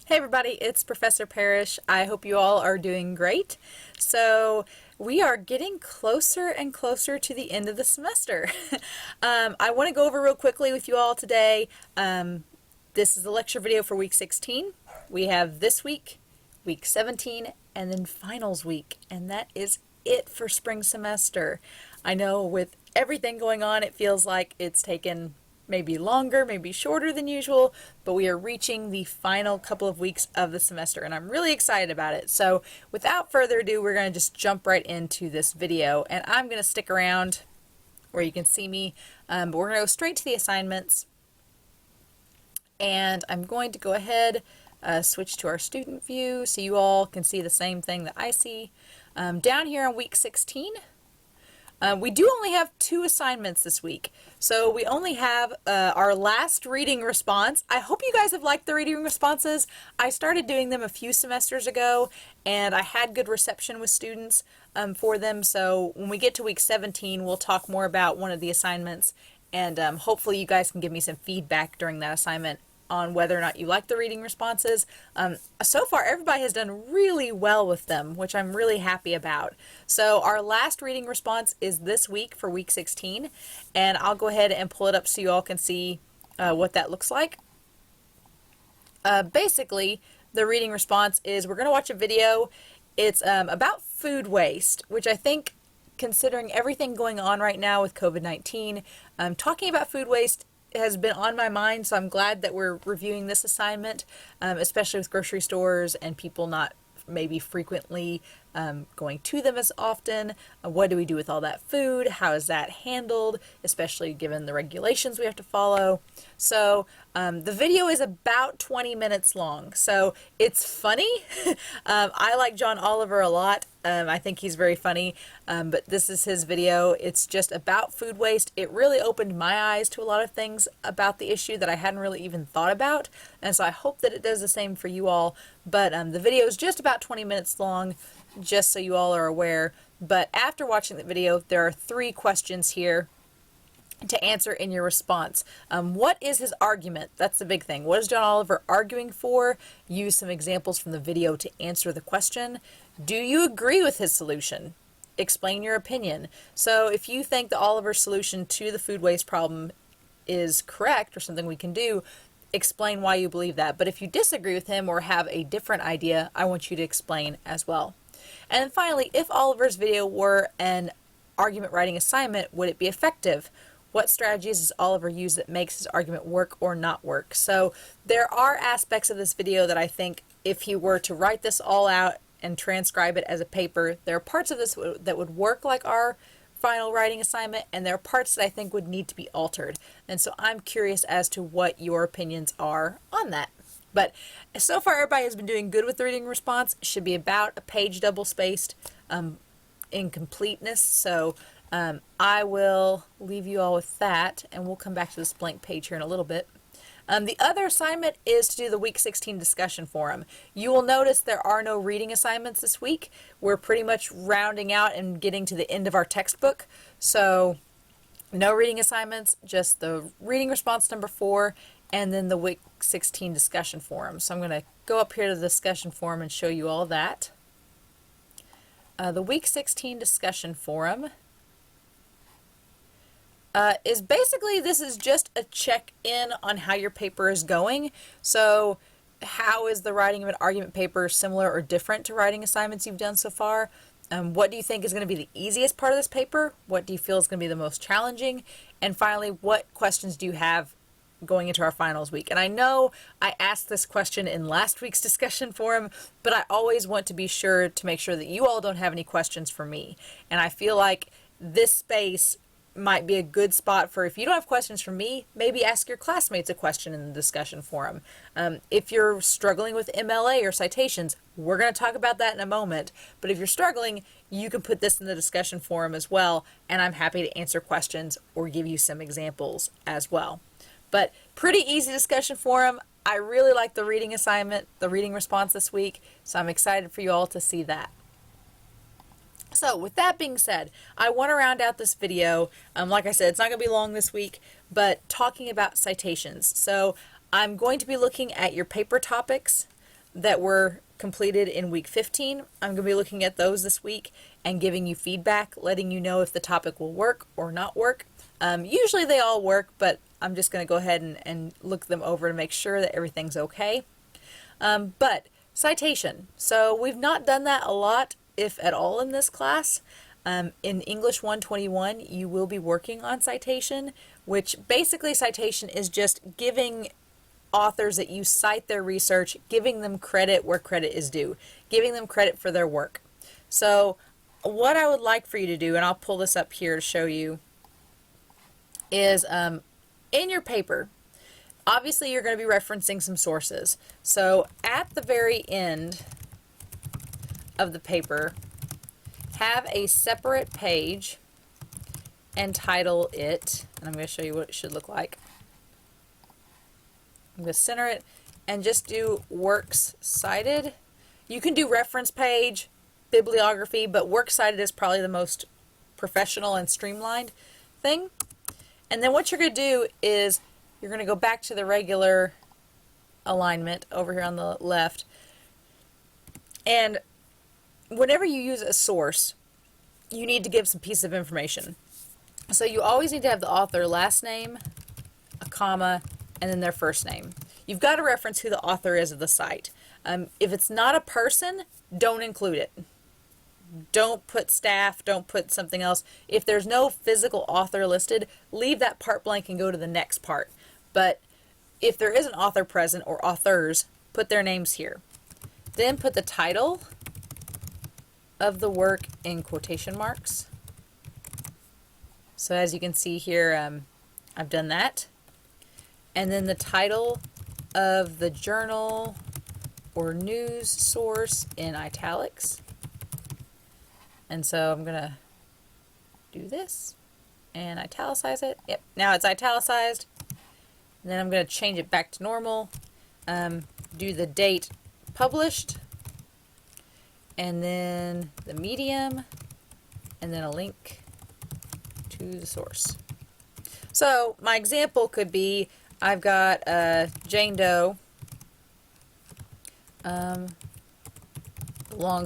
Hey everybody, it's Professor Parish. I hope you all are doing great. So we are getting closer and closer to the end of the semester. I want to go over real quickly with you all today. This is a lecture video for week 16. We have this week, week 17, and then finals week, and that is it for spring semester. I know with everything going on, it feels like it's taken maybe longer, maybe shorter than usual, but we are reaching the final couple of weeks of the semester and I'm really excited about it. So without further ado, we're going to just jump right into this video and I'm going to stick around where you can see me, but we're going to go straight to the assignments and I'm going to go ahead switch to our student view so you all can see the same thing that I see. Down here on week 16, we do only have 2 assignments this week, so we only have our last reading response. I hope you guys have liked the reading responses. I started doing them a few semesters ago, and I had good reception with students for them, so when we get to week 17, we'll talk more about one of the assignments, and hopefully you guys can give me some feedback during that assignment on whether or not you like the reading responses. So far, everybody has done really well with them, which I'm really happy about. So our last reading response is this week for week 16, and I'll go ahead and pull it up so you all can see what that looks like. Basically, the reading response is we're going to watch a video. It's about food waste, which I think, considering everything going on right now with COVID-19, talking about food waste has been on my mind, so I'm glad that we're reviewing this assignment, especially with grocery stores and people not maybe frequently going to them as often. What do we do with all that food? How is that handled, especially given the regulations we have to follow? So the video is about 20 minutes long, so it's funny. I like John Oliver a lot. I think he's very funny, but this is his video. It's just about food waste. It really opened my eyes to a lot of things about the issue that I hadn't really even thought about, and so I hope that it does the same for you all. But the video is just about 20 minutes long, just so you all are aware. But after watching the video, there are 3 questions here to answer in your response. What is his argument? That's the big thing. What is John Oliver arguing for? Use some examples from the video to answer the question. Do you agree with his solution? Explain your opinion. So if you think that Oliver's solution to the food waste problem is correct or something we can do, explain why you believe that. But if you disagree with him or have a different idea, I want you to explain as well. And then finally, if Oliver's video were an argument writing assignment, would it be effective? What strategies does Oliver use that makes his argument work or not work? So there are aspects of this video that I think if he were to write this all out and transcribe it as a paper, there are parts of this that would work like our final writing assignment, and there are parts that I think would need to be altered. And so I'm curious as to what your opinions are on that. But so far everybody has been doing good with the reading response. It should be about a page double-spaced in completeness. So I will leave you all with that, and we'll come back to this blank page here in a little bit. The other assignment is to do the week 16 discussion forum. You will notice there are no reading assignments this week. We're pretty much rounding out and getting to the end of our textbook. So no reading assignments, just the reading response number 4 and then the week 16 discussion forum. So I'm going to go up here to the discussion forum and show you all that. The week 16 discussion forum is basically, this is just a check-in on how your paper is going. So how is the writing of an argument paper similar or different to writing assignments you've done so far? What do you think is going to be the easiest part of this paper? What do you feel is going to be the most challenging? And finally, what questions do you have going into our finals week? And I know I asked this question in last week's discussion forum, but I always want to be sure to make sure that you all don't have any questions for me. And I feel like this space might be a good spot for, if you don't have questions for me, maybe ask your classmates a question in the discussion forum. If you're struggling with MLA or citations, we're going to talk about that in a moment. But if you're struggling, you can put this in the discussion forum as well, and I'm happy to answer questions or give you some examples as well. But pretty easy discussion forum. I really like the reading assignment, the reading response this week, so I'm excited for you all to see that. So with that being said, I want to round out this video. Like I said, it's not going to be long this week, but talking about citations. So I'm going to be looking at your paper topics. that were completed in week 15. I'm going to be looking at those this week and giving you feedback, letting you know if the topic will work or not work. Usually they all work, but I'm just going to go ahead and look them over to make sure that everything's okay. But citation. So we've not done that a lot, if at all, in this class. In English 121, you will be working on citation, which basically citation is just giving authors that you cite their research, giving them credit where credit is due, giving them credit for their work. So what I would like for you to do, and I'll pull this up here to show you, is in your paper, obviously you're going to be referencing some sources. So at the very end of the paper, have a separate page and title it, and I'm going to show you what it should look like. I'm going to center it and just do works cited. You can do reference page, bibliography, but works cited is probably the most professional and streamlined thing. And then what you're going to do is you're going to go back to the regular alignment over here on the left. And whenever you use a source, you need to give some piece of information. So you always need to have the author last name, a comma, and then their first name. You've got to reference who the author is of the site. If it's not a person, don't include it. Don't put staff, don't put something else. If there's no physical author listed, leave that part blank and go to the next part. But if there is an author present or authors, put their names here. Then put the title of the work in quotation marks. So as you can see here, I've done that. And then the title of the journal or news source in italics. And so I'm going to do this and italicize it. Yep, now it's italicized. And then I'm going to change it back to normal. Do the date published. And then the medium. And then a link to the source. So my example could be, I've got Jane Doe. Long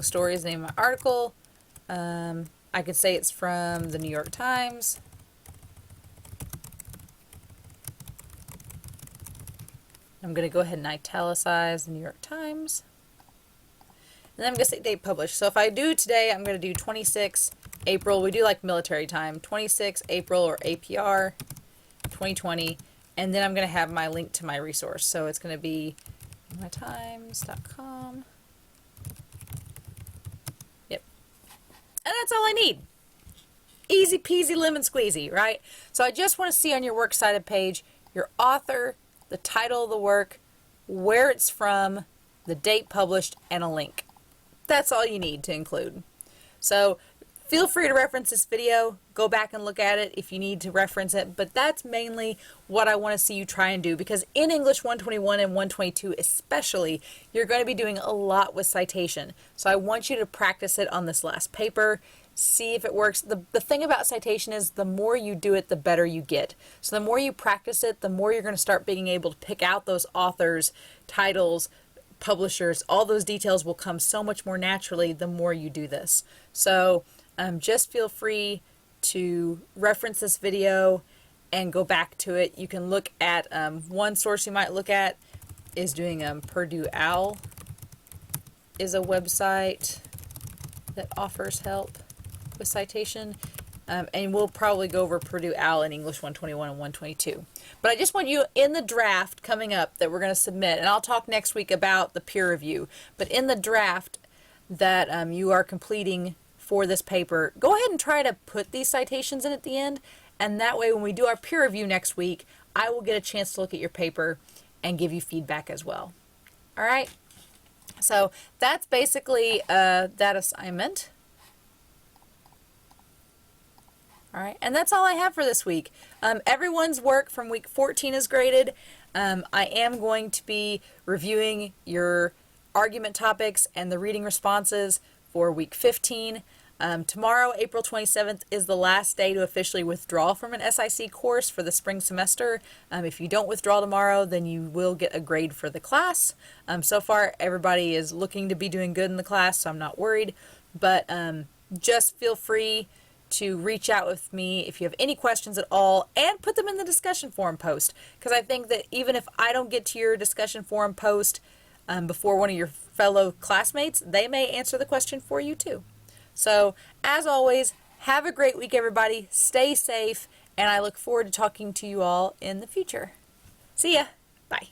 story is the name of my article. I could say it's from the New York Times. I'm going to go ahead and italicize the New York Times. And then I'm going to say date published. So if I do today, I'm going to do 26 April. We do like military time. 26 April or APR 2020. And then I'm going to have my link to my resource. So it's going to be mytimes.com. Yep. And that's all I need. Easy peasy lemon squeezy, right? So I just want to see on your works cited page your author, the title of the work, where it's from, the date published, and a link. That's all you need to include. So feel free to reference this video. Go back and look at it if you need to reference it. But that's mainly what I want to see you try and do, because in English 121 and 122 especially, you're going to be doing a lot with citation. So I want you to practice it on this last paper. See if it works. The thing about citation is the more you do it, the better you get. So the more you practice it, the more you're going to start being able to pick out those authors, titles, publishers. All those details will come so much more naturally the more you do this. So just feel free to reference this video and go back to it. You can look at one source you might look at is doing Purdue OWL is a website that offers help with citation. And we'll probably go over Purdue OWL in English 121 and 122. But I just want you, in the draft coming up that we're going to submit, and I'll talk next week about the peer review, but in the draft that you are completing for this paper, go ahead and try to put these citations in at the end, and that way when we do our peer review next week, I will get a chance to look at your paper and give you feedback as well. All right? So that's basically that assignment. All right, and that's all I have for this week. Everyone's work from week 14 is graded. I am going to be reviewing your argument topics and the reading responses for week 15. Tomorrow, April 27th, is the last day to officially withdraw from an SIC course for the spring semester. If you don't withdraw tomorrow, then you will get a grade for the class. So far, everybody is looking to be doing good in the class, so I'm not worried. But just feel free to reach out with me if you have any questions at all, and put them in the discussion forum post, because I think that even if I don't get to your discussion forum post before one of your fellow classmates, they may answer the question for you too. So as always, have a great week, everybody. Stay safe, and I look forward to talking to you all in the future. See ya. Bye.